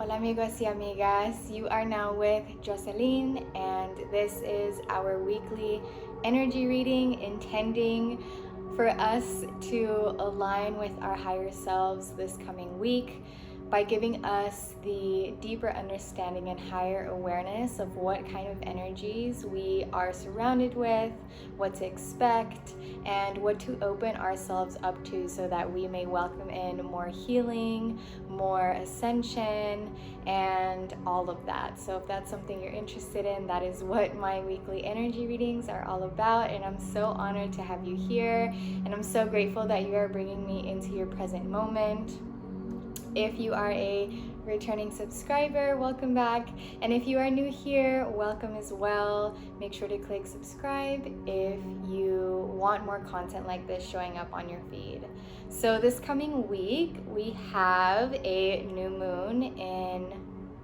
Hola amigos y amigas, you are now with Jocelyn, and this is our weekly energy reading intending for us to align with our higher selves this coming week by giving us the deeper understanding and higher awareness of what kind of energies we are surrounded with, what to expect, and what to open ourselves up to so that we may welcome in more healing, more ascension, and all of that. So if that's something you're interested in, that is what my weekly energy readings are all about, and I'm so honored to have you here, and I'm so grateful that you are bringing me into your present moment. If you are a returning subscriber, welcome back. And if you are new here, welcome as well. Make sure to click subscribe if you want more content like this showing up on your feed. So this coming week, we have a new moon in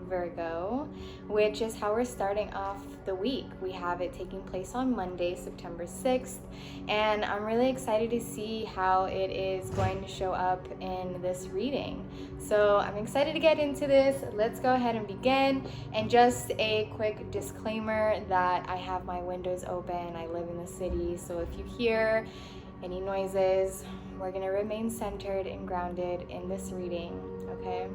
Virgo, which is how we're starting off the week. We have it taking place on Monday, September 6th, and I'm really excited to see how it is going to show up in this reading. So I'm excited to get into this. Let's go ahead and begin. And just a quick disclaimer that I have my windows open. I live in the city, so if you hear any noises, we're going to remain centered and grounded in this reading, okay?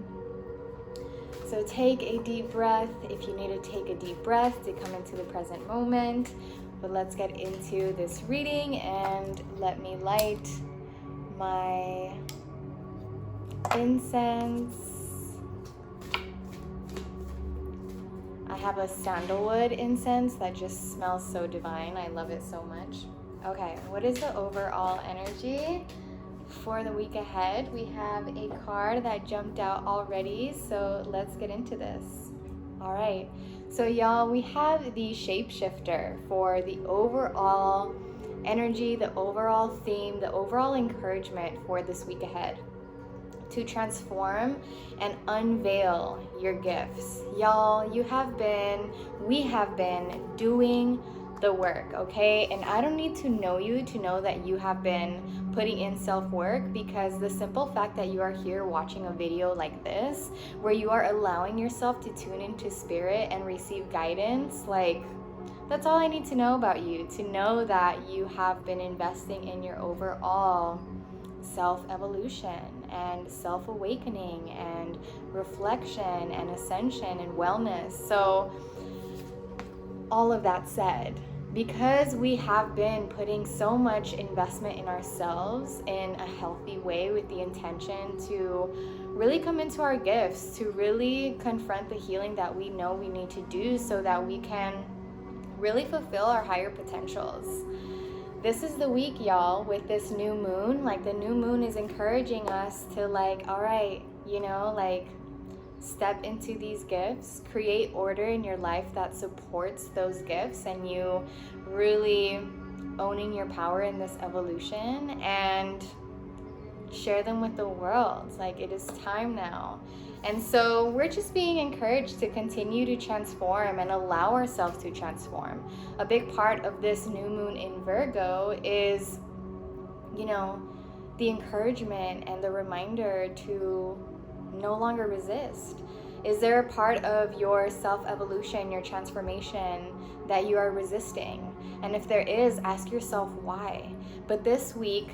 So take a deep breath if you need to take a deep breath to come into the present moment. But let's get into this reading, and let me light my incense. I have a sandalwood incense that just smells so divine. I love it so much. Okay, what is the overall energy for the week ahead? We have a card that jumped out already, so let's get into this. All right, so y'all, we have the shapeshifter for the overall energy, the overall theme, the overall encouragement for this week ahead to transform and unveil your gifts. Y'all, we have been doing the work, okay? And I don't need to know you to know that you have been putting in self-work, because the simple fact that you are here watching a video like this, where you are allowing yourself to tune into spirit and receive guidance, like, that's all I need to know about you, to know that you have been investing in your overall self-evolution and self-awakening and reflection and ascension and wellness. So all of that said, because we have been putting so much investment in ourselves in a healthy way with the intention to really come into our gifts, to really confront the healing that we know we need to do so that we can really fulfill our higher potentials. This is the week, y'all, with this new moon. Like, the new moon is encouraging us to, like, all right, step into these gifts, create order in your life that supports those gifts, and you really owning your power in this evolution and share them with the world. Like, it is time now. And so we're just being encouraged to continue to transform and allow ourselves to transform. A big part of this new moon in Virgo is, the encouragement and the reminder to no longer resist. Is there a part of your self-evolution, your transformation, that you are resisting? And if there is, ask yourself why. But this week,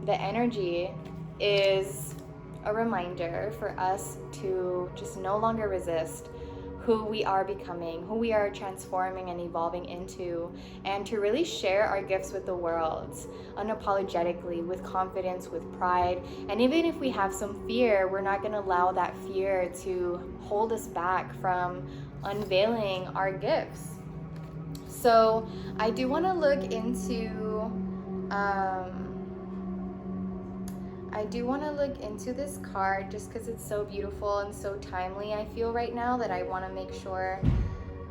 the energy is a reminder for us to just no longer resist who we are becoming, who we are transforming and evolving into, and to really share our gifts with the world unapologetically, with confidence, with pride. And even if we have some fear, we're not going to allow that fear to hold us back from unveiling our gifts. So I do want to look into this card just because it's so beautiful and so timely, I feel, right now, that I want to make sure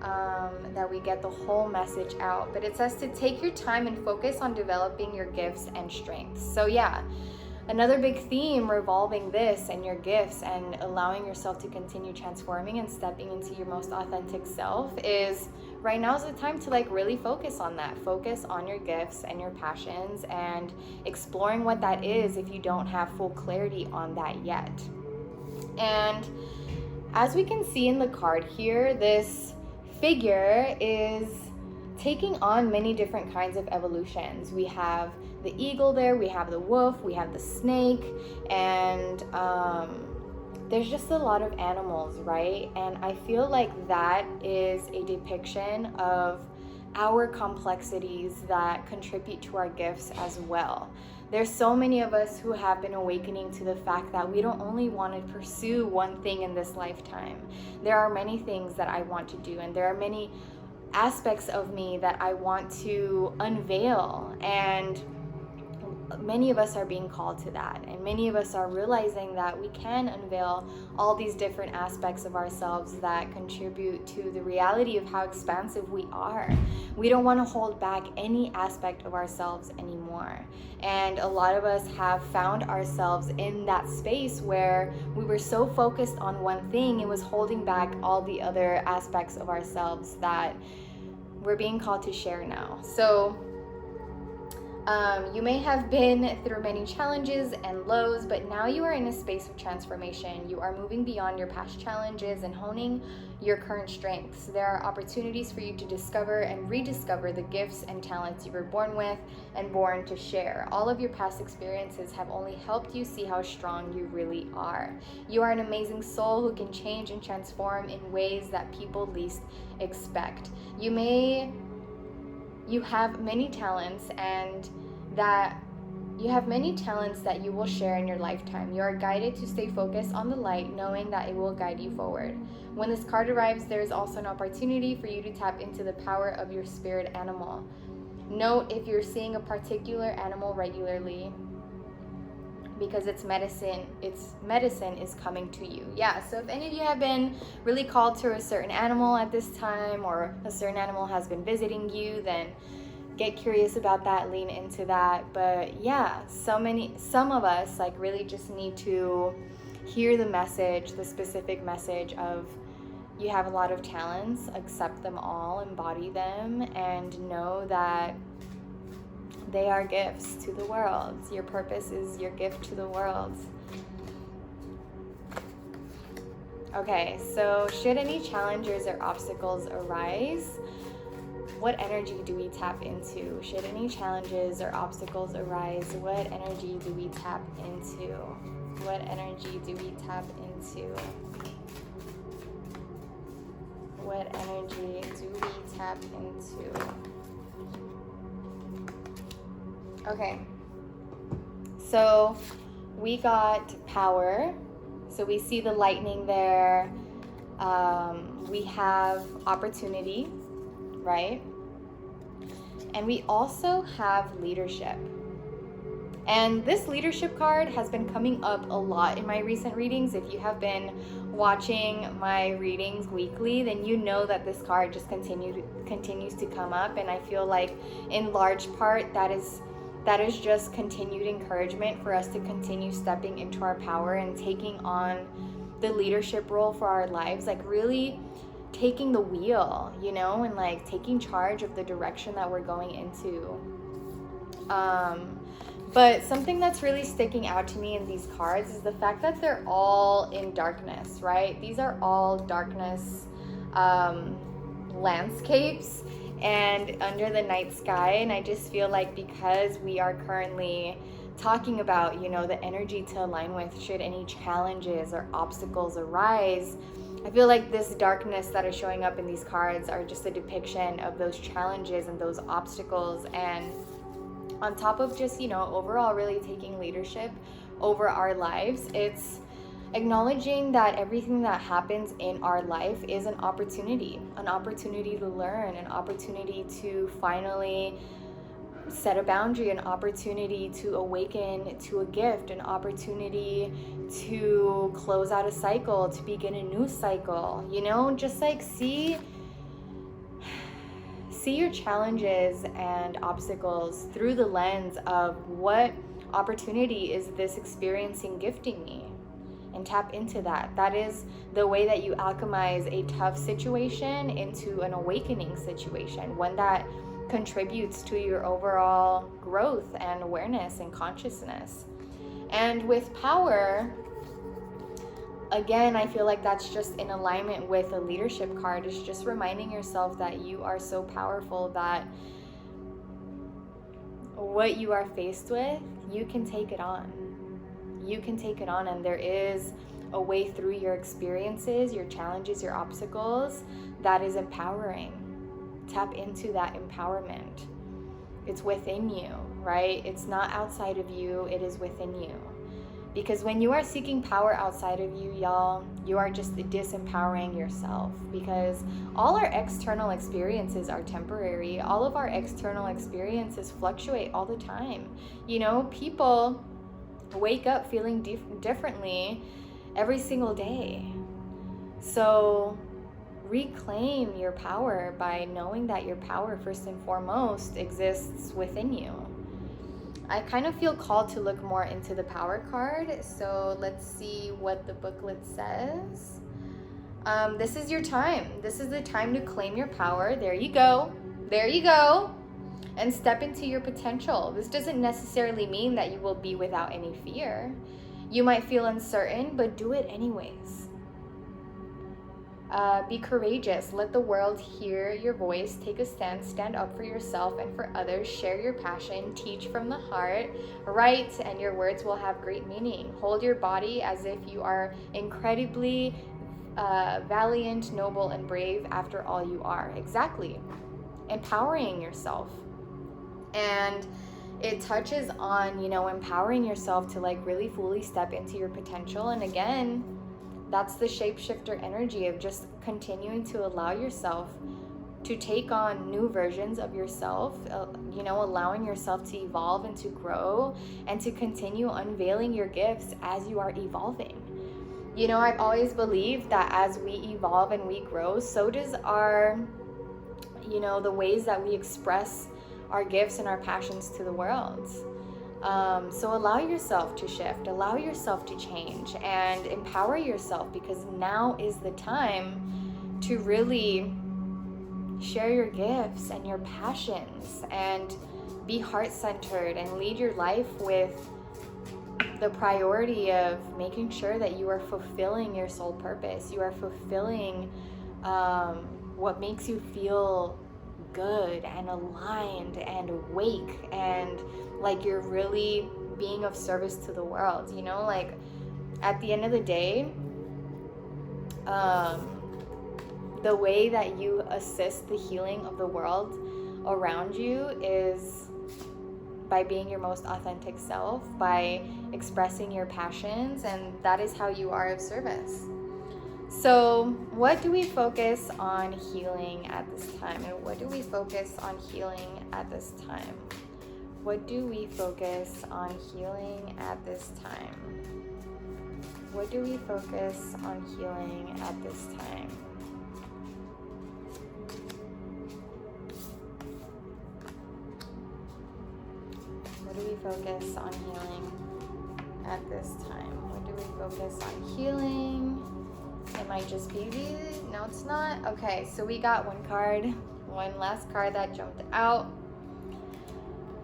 that we get the whole message out. But it says to take your time and focus on developing your gifts and strengths. So yeah, another big theme revolving this and your gifts and allowing yourself to continue transforming and stepping into your most authentic self is right now is the time to really focus on that. Focus on your gifts and your passions and exploring what that is if you don't have full clarity on that yet. And as we can see in the card here, this figure is taking on many different kinds of evolutions. We have the eagle there, we have the wolf, we have the snake, and there's just a lot of animals, right? And I feel like that is a depiction of our complexities that contribute to our gifts as well. There's so many of us who have been awakening to the fact that we don't only want to pursue one thing in this lifetime. There are many things that I want to do, and there are many aspects of me that I want to unveil, and many of us are being called to that, and many of us are realizing that we can unveil all these different aspects of ourselves that contribute to the reality of how expansive we are. We don't want to hold back any aspect of ourselves anymore, and a lot of us have found ourselves in that space where we were so focused on one thing, it was holding back all the other aspects of ourselves that we're being called to share now. So you may have been through many challenges and lows, but now you are in a space of transformation. You are moving beyond your past challenges and honing your current strengths. There are opportunities for you to discover and rediscover the gifts and talents you were born with and born to share. All of your past experiences have only helped you see how strong you really are. You are an amazing soul who can change and transform in ways that people least expect. You have many talents that you will share in your lifetime. You are guided to stay focused on the light, knowing that it will guide you forward. When this card arrives, there is also an opportunity for you to tap into the power of your spirit animal. Note if you're seeing a particular animal regularly, because its medicine is coming to you. Yeah, so if any of you have been really called to a certain animal at this time, or a certain animal has been visiting you, then get curious about that, lean into that. But yeah, some of us like really just need to hear the message, the specific message of you have a lot of talents, accept them all, embody them, and know that they are gifts to the world. Your purpose is your gift to the world. Okay, so should any challenges or obstacles arise, what energy do we tap into? Should any challenges or obstacles arise, what energy do we tap into? What energy do we tap into? What energy do we tap into? Okay, so we got power. So we see the lightning there. We have opportunity, right? And we also have leadership. And this leadership card has been coming up a lot in my recent readings. If you have been watching my readings weekly, then you know that this card just continues to come up. And I feel like in large part that is just continued encouragement for us to continue stepping into our power and taking on the leadership role for our lives, like really taking the wheel, you know, and like taking charge of the direction that we're going into. But something that's really sticking out to me in these cards is the fact that they're all in darkness, right? These are all darkness landscapes and under the night sky. And I just feel like because we are currently talking about, you know, the energy to align with should any challenges or obstacles arise, I feel like this darkness that is showing up in these cards are just a depiction of those challenges and those obstacles. And on top of just, you know, overall really taking leadership over our lives, it's acknowledging that everything that happens in our life is an opportunity to learn, an opportunity to finally set a boundary, an opportunity to awaken to a gift, an opportunity to close out a cycle, to begin a new cycle, you know, just like see your challenges and obstacles through the lens of what opportunity is this experiencing gifting me, and tap into that. That is the way that you alchemize a tough situation into an awakening situation, one that contributes to your overall growth and awareness and consciousness. And with power, again, I feel like that's just in alignment with a leadership card. It's just reminding yourself that you are so powerful that what you are faced with, you can take it on. You can take it on, and there is a way through your experiences, your challenges, your obstacles that is empowering. Tap into that empowerment. It's within you, right? It's not outside of you, it is within you. Because when you are seeking power outside of you, y'all, you are just disempowering yourself, because all our external experiences are temporary. All of our external experiences fluctuate all the time. You know, people wake up feeling differently every single day. So reclaim your power by knowing that your power, first and foremost, exists within you. I kind of feel called to look more into the power card. So let's see what the booklet says. This is your time. This is the time to claim your power. There you go. There you go. And step into your potential. This doesn't necessarily mean that you will be without any fear. You might feel uncertain, but do it anyways. Be courageous. Let the world hear your voice. Take a stand. Stand up for yourself and for others. Share your passion. Teach from the heart. Write, and your words will have great meaning. Hold your body as if you are incredibly valiant, noble, and brave. After all, you are. Exactly. Empowering yourself. And it touches on, you know, empowering yourself to like really fully step into your potential. And again, that's the shapeshifter energy of just continuing to allow yourself to take on new versions of yourself, you know, allowing yourself to evolve and to grow and to continue unveiling your gifts as you are evolving. You know, I've always believed that as we evolve and we grow, so does our, you know, the ways that we express our gifts and our passions to the world. So allow yourself to shift, allow yourself to change, and empower yourself, because now is the time to really share your gifts and your passions and be heart-centered and lead your life with the priority of making sure that you are fulfilling your soul purpose. You are fulfilling what makes you feel good and aligned and awake, and like you're really being of service to the world. You know, like at the end of the day, the way that you assist the healing of the world around you is by being your most authentic self, by expressing your passions, and that is how you are of service. So what do we focus on healing at this time? And what do we focus on healing at this time? What do we focus on healing at this time? What do we focus on healing at this time? What do we focus on healing at this time? What do we focus on healing? It might just be no, it's not. Okay, so we got one last card that jumped out.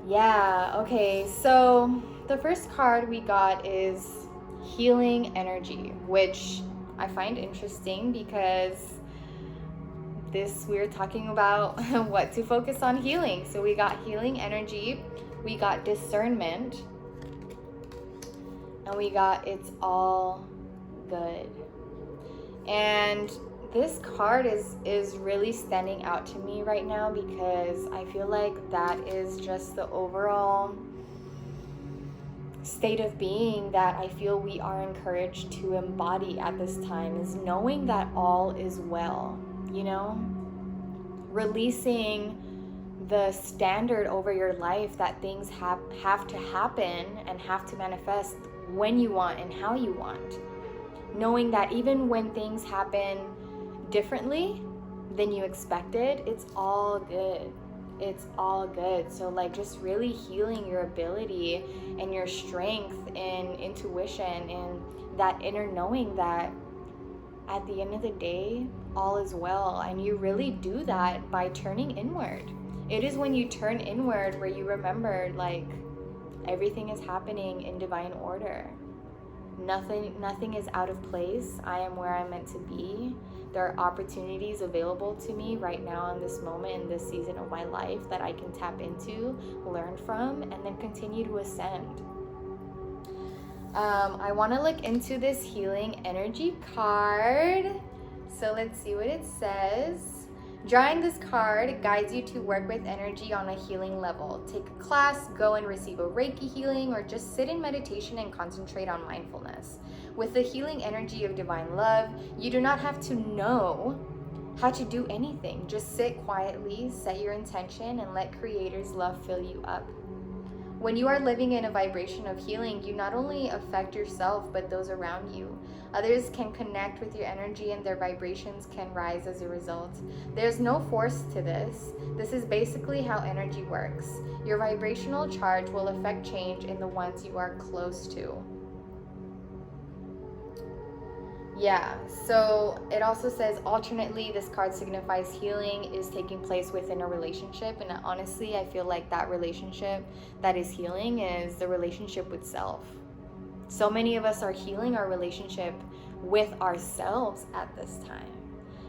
Yeah, okay, so the first card we got is healing energy, which I find interesting because we're talking about what to focus on healing. So we got healing energy, we got discernment, and we got it's all good. And this card is really standing out to me right now because I feel like that is just the overall state of being that I feel we are encouraged to embody at this time, is knowing that all is well, you know? Releasing the standard over your life that things have to happen and have to manifest when you want and how you want. Knowing that even when things happen differently than you expected, it's all good. It's all good. So like just really healing your ability and your strength and intuition and that inner knowing that at the end of the day, all is well. And you really do that by turning inward. It is when you turn inward where you remember like everything is happening in divine order. Nothing is out of place. I am where I'm meant to be. There are opportunities available to me right now in this moment, in this season of my life, that I can tap into, learn from, and then continue to ascend. I want to look into this healing energy card. So let's see what it says. Drawing this card guides you to work with energy on a healing level. Take a class, go and receive a Reiki healing, or just sit in meditation and concentrate on mindfulness. With the healing energy of divine love, you do not have to know how to do anything. Just sit quietly, set your intention, and let Creator's love fill you up. When you are living in a vibration of healing, you not only affect yourself, but those around you. Others can connect with your energy and their vibrations can rise as a result. There's no force to this. This is basically how energy works. Your vibrational charge will affect change in the ones you are close to. Yeah, so it also says alternately, this card signifies healing is taking place within a relationship. And honestly, I feel like that relationship that is healing is the relationship with self. So many of us are healing our relationship with ourselves at this time.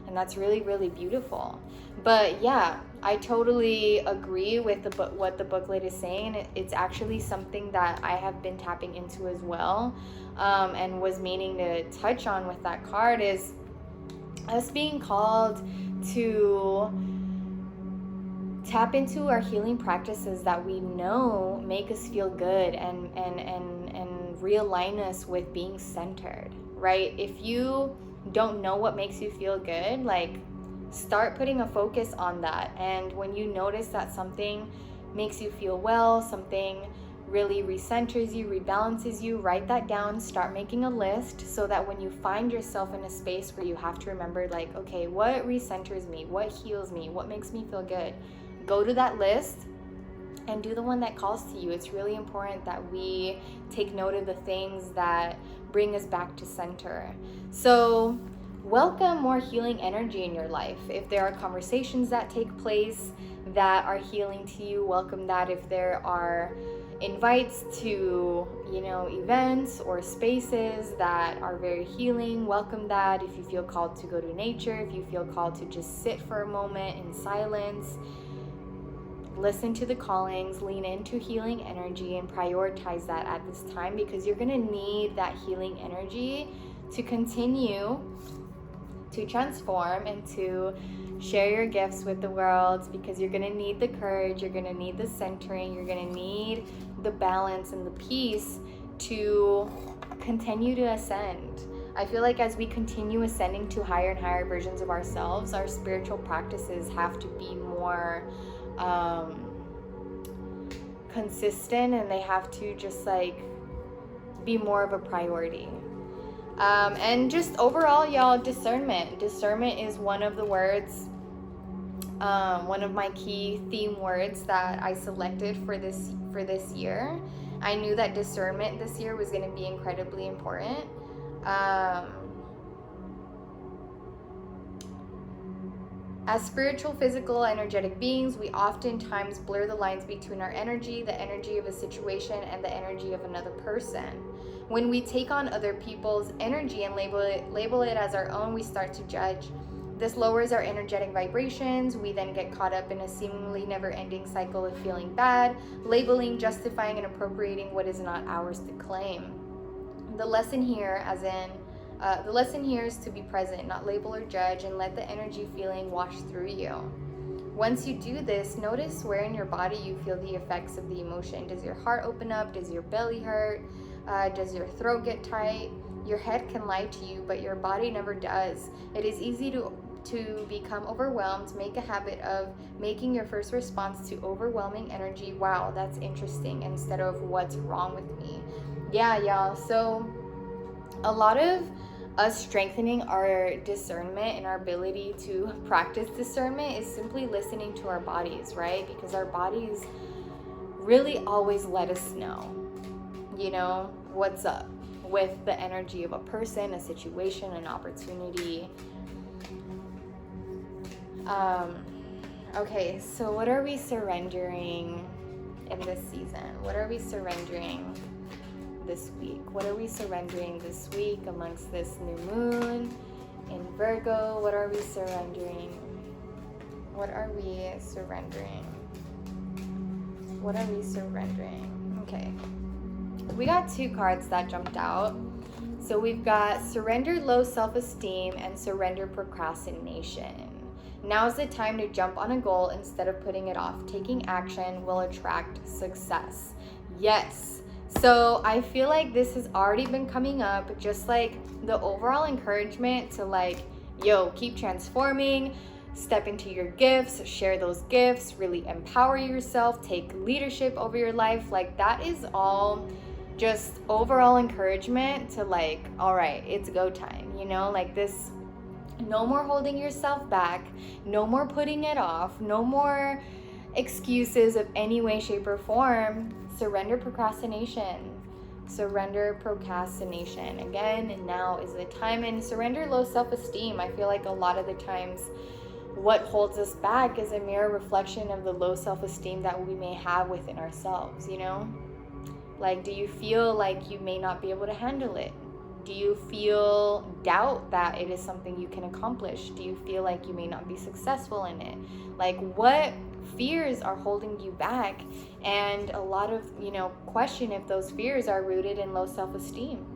And that's really, really beautiful. But yeah, I totally agree with what the booklet is saying. It's actually something that I have been tapping into as well, and was meaning to touch on with that card, is us being called to tap into our healing practices that we know make us feel good and realign us with being centered, right? If you don't know what makes you feel good, like, start putting a focus on that. And when you notice that something makes you feel well, something really recenters you, rebalances you, write that down, start making a list, so that when you find yourself in a space where you have to remember, like, okay, what recenters me, what heals me, what makes me feel good, go to that list and do the one that calls to you. It's really important that we take note of the things that bring us back to center. So welcome more healing energy in your life. If there are conversations that take place that are healing to you, welcome that. If there are invites to, events or spaces that are very healing, welcome that. If you feel called to go to nature, if you feel called to just sit for a moment in silence, listen to the callings, lean into healing energy, and prioritize that at this time, because you're going to need that healing energy to continue to transform and to share your gifts with the world, because you're going to need the courage, you're going to need the centering, you're going to need the balance and the peace to continue to ascend. I feel like as we continue ascending to higher and higher versions of ourselves, our spiritual practices have to be more consistent, and they have to just be more of a priority. And just overall, y'all, discernment is one of the words, one of my key theme words that I selected for this year. I knew that discernment this year was going to be incredibly important. As spiritual, physical, energetic beings, we oftentimes blur the lines between our energy, the energy of a situation, and the energy of another person. When we take on other people's energy and label it as our own, we start to judge. This lowers our energetic vibrations. We then get caught up in a seemingly never-ending cycle of feeling bad, labeling, justifying, and appropriating what is not ours to claim. The lesson here, is to be present, not label or judge, and let the energy feeling wash through you. Once you do this, notice where in your body you feel the effects of the emotion. Does your heart open up? Does your belly hurt? Does your throat get tight? Your head can lie to you, but your body never does. It is easy to become overwhelmed. Make a habit of making your first response to overwhelming energy, wow, that's interesting, instead of what's wrong with me. Yeah, y'all. So a lot of us strengthening our discernment and our ability to practice discernment is simply listening to our bodies, right? Because our bodies really always let us know, what's up with the energy of a person, a situation, an opportunity. Okay, so what are we surrendering in this season? What are we surrendering this week? What are we surrendering this week amongst this new moon in Virgo? What are we surrendering? What are we surrendering? What are we surrendering? Okay. We got 2 cards that jumped out. So we've got surrender low self-esteem and surrender procrastination. Now's the time to jump on a goal instead of putting it off. Taking action will attract success. Yes. So I feel like this has already been coming up, just like the overall encouragement to like, yo, keep transforming, step into your gifts, share those gifts, really empower yourself, take leadership over your life. Like that is all just overall encouragement to like, all right, it's go time, you know, like this. No more holding yourself back, no more putting it off, no more excuses of any way, shape, or form. Surrender procrastination. Surrender procrastination. Again, now is the time. And surrender low self-esteem. I feel like a lot of the times what holds us back is a mere reflection of the low self-esteem that we may have within ourselves, you know? Like, do you feel like you may not be able to handle it? Do you feel doubt that it is something you can accomplish? Do you feel like you may not be successful in it? Like, what fears are holding you back? And a lot of, question if those fears are rooted in low self-esteem.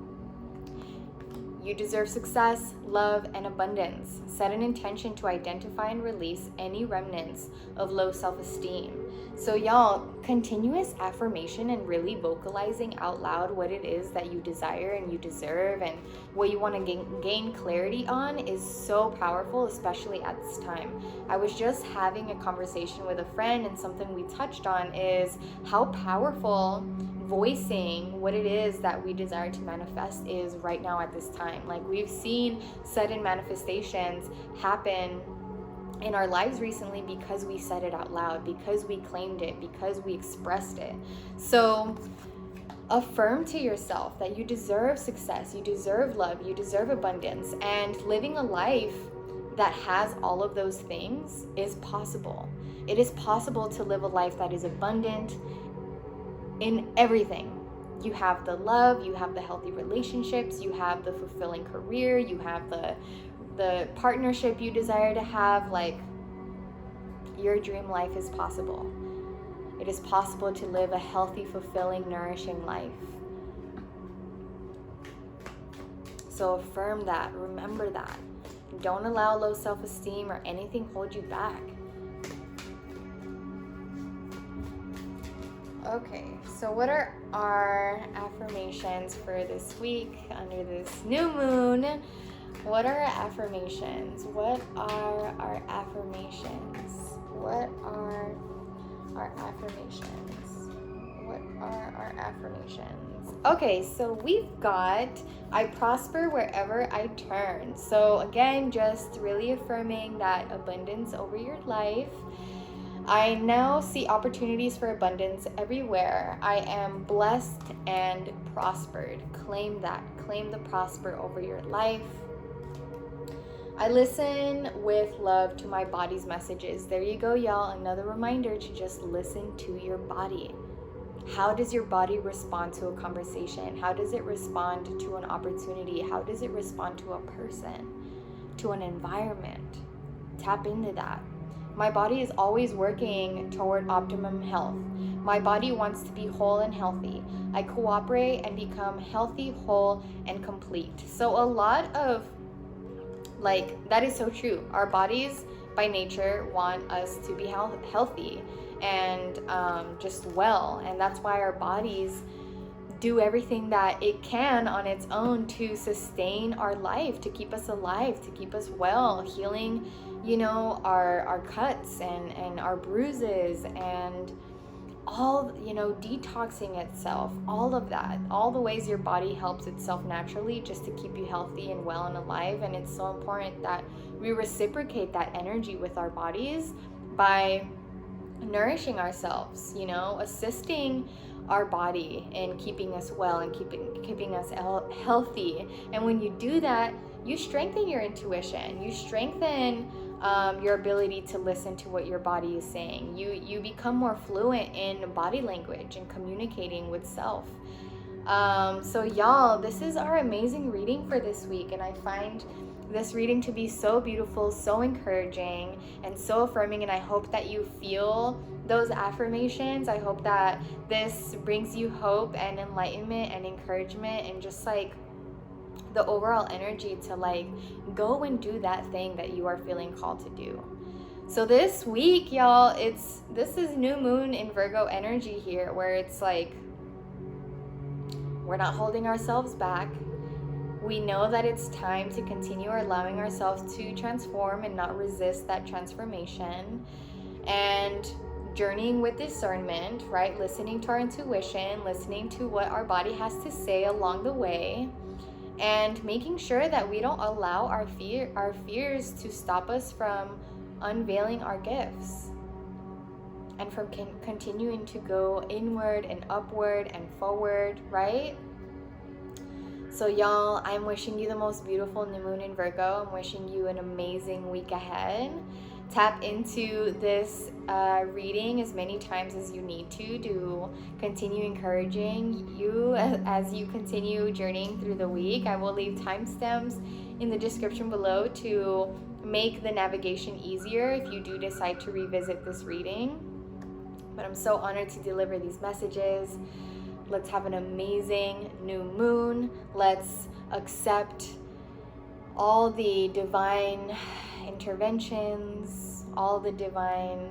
You deserve success, love, and abundance. Set an intention to identify and release any remnants of low self-esteem. So y'all, continuous affirmation and really vocalizing out loud what it is that you desire and you deserve and what you want to gain clarity on is so powerful, especially at this time. I was just having a conversation with a friend, and something we touched on is how powerful voicing what it is that we desire to manifest is right now at this time. Like, we've seen sudden manifestations happen in our lives recently because we said it out loud, because we claimed it, because we expressed it. So affirm to yourself that you deserve success, you deserve love, you deserve abundance, and living a life that has all of those things is possible. It is possible to live a life that is abundant in everything. You have the love, you have the healthy relationships, you have the fulfilling career, you have the partnership you desire to have. Like, your dream life is possible. It is possible to live a healthy, fulfilling, nourishing life. So affirm that, remember that. Don't allow low self-esteem or anything hold you back. Okay, so what are our affirmations for this week under this new moon? What are our affirmations? What are our affirmations? What are our affirmations? What are our affirmations? Okay, so we've got, I prosper wherever I turn. So again, just really affirming that abundance over your life. I now see opportunities for abundance everywhere. I am blessed and prospered. Claim that. Claim the prosper over your life. I listen with love to my body's messages. There you go, y'all. Another reminder to just listen to your body. How does your body respond to a conversation? How does it respond to an opportunity? How does it respond to a person, to an environment? Tap into that. My body is always working toward optimum health. My body wants to be whole and healthy. I cooperate and become healthy, whole, and complete. So a lot of, that is so true. Our bodies by nature want us to be healthy and just well. And that's why our bodies do everything that it can on its own to sustain our life, to keep us alive, to keep us well, healing, our cuts and our bruises and all, detoxing itself, all of that, all the ways your body helps itself naturally just to keep you healthy and well and alive. And it's so important that we reciprocate that energy with our bodies by nourishing ourselves, assisting our body in keeping us well and keeping us healthy. And when you do that, you strengthen your intuition, you strengthen your ability to listen to what your body is saying. You become more fluent in body language and communicating with self. So y'all, this is our amazing reading for this week, and I find this reading to be so beautiful, so encouraging, and so affirming, and I hope that you feel those affirmations. I hope that this brings you hope and enlightenment and encouragement and just like the overall energy to like go and do that thing that you are feeling called to do. So this week, y'all, this is new moon in Virgo energy here, where it's like we're not holding ourselves back. We know that it's time to continue allowing ourselves to transform and not resist that transformation. And journeying with discernment, right? Listening to our intuition, listening to what our body has to say along the way, and making sure that we don't allow our fears to stop us from unveiling our gifts and from continuing to go inward and upward and forward, right? So y'all, I'm wishing you the most beautiful new moon in Virgo. I'm wishing you an amazing week ahead. Tap into this reading as many times as you need to continue encouraging you as you continue journeying through the week. I will leave timestamps in the description below to make the navigation easier if you do decide to revisit this reading. But I'm so honored to deliver these messages. Let's have an amazing new moon. Let's accept all the divine interventions, all the divine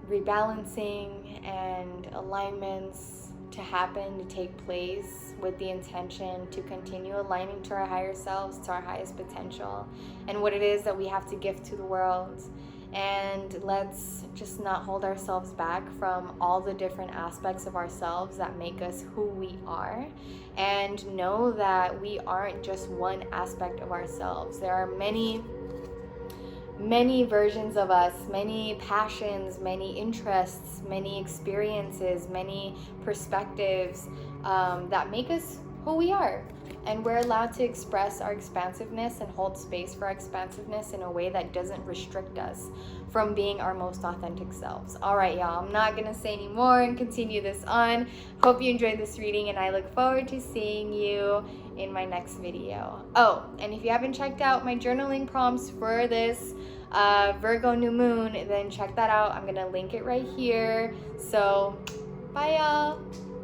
rebalancing and alignments to happen, to take place with the intention to continue aligning to our higher selves, to our highest potential, and what it is that we have to give to the world. And let's just not hold ourselves back from all the different aspects of ourselves that make us who we are, and know that we aren't just one aspect of ourselves. There are many versions of us, many passions, many interests, many experiences, many perspectives that make us who we are. And we're allowed to express our expansiveness and hold space for our expansiveness in a way that doesn't restrict us from being our most authentic selves. All right, y'all, I'm not going to say any more and continue this on. Hope you enjoyed this reading, and I look forward to seeing you in my next video. Oh, and if you haven't checked out my journaling prompts for this Virgo new moon, then check that out. I'm going to link it right here. So, bye, y'all.